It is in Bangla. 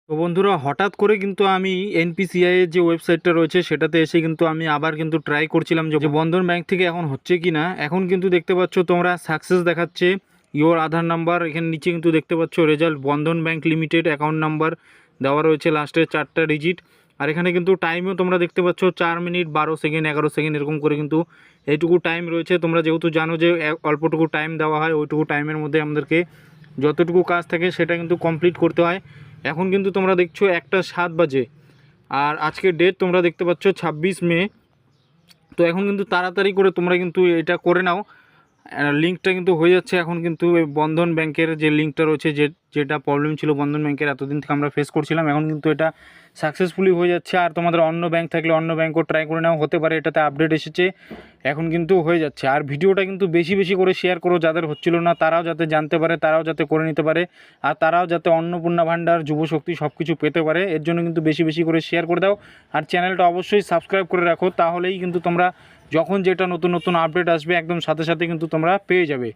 তো বন্ধুরা হঠাৎ করে কিন্তু আমি এনপিসিআই এর যে ওয়েবসাইটটা রয়েছে সেটাতে এসে কিন্তু আমি আবার কিন্তু ট্রাই করছিলাম যে বন্ধন ব্যাংক থেকে এখন হচ্ছে কি না। এখন কিন্তু দেখতে পাচ্ছ তোমরা সাকসেস দেখাচ্ছে ইওর আধার নাম্বার, এখানে নিচে কিন্তু দেখতে পাচ্ছ রেজাল্ট বন্ধন ব্যাংক লিমিটেড অ্যাকাউন্ট নাম্বার দেওয়া রয়েছে লাস্টে 4টা ডিজিট। আর এখানে কিন্তু টাইমও তোমরা দেখতে পাচ্ছ 4 মিনিট 12 সেকেন্ড 11 সেকেন্ড এরকম করে কিন্তু এইটুকু টাইম রয়েছে। তোমরা যেহেতু জানো যে অল্পটুকু টাইম দেওয়া হয়, ওইটুকু টাইমের মধ্যে আমাদেরকে যতটুকু কাজ থাকে সেটা কিন্তু কমপ্লিট করতে হয়। এখন কিন্তু তোমরা দেখছো 1টা 7 বাজে, আর আজকের ডেট তোমরা দেখতে পাচ্ছ 26 মে। তো এখন কিন্তু তাড়াতাড়ি করে তোমরা কিন্তু এটা করে নাও, লিঙ্কটা কিন্তু হয়ে যাচ্ছে। এখন কিন্তু এই বন্ধন ব্যাংকের যে লিঙ্কটা রয়েছে, যেটা প্রবলেম ছিল বন্ধন ব্যাংকের এতদিন থেকে আমরা ফেস করছিলাম, এখন কিন্তু এটা সাকসেসফুলি হয়ে যাচ্ছে। আর তোমাদের অন্য ব্যাংক থাকলে অন্য ব্যাংকও ট্রাই করে নাও, হতে পারে এটাতে আপডেট এসেছে, এখন কিন্তু হয়ে যাচ্ছে। আর ভিডিওটা কিন্তু বেশি বেশি করে শেয়ার করো, যাদের হচ্ছিল না তারাও যাতে জানতে পারে, তারাও যাতে করে নিতে পারে, আর তারাও যাতে অন্নপূর্ণা ভাণ্ডার যুবশক্তি সব কিছু পেতে পারে। এর জন্য কিন্তু বেশি বেশি করে শেয়ার করে দাও, আর চ্যানেলটা অবশ্যই সাবস্ক্রাইব করে রাখো, তাহলেই কিন্তু তোমরা যখন যেটা নতুন নতুন আপডেট আসবে একদম সাথে সাথে কিন্তু তোমরা পেয়ে যাবে।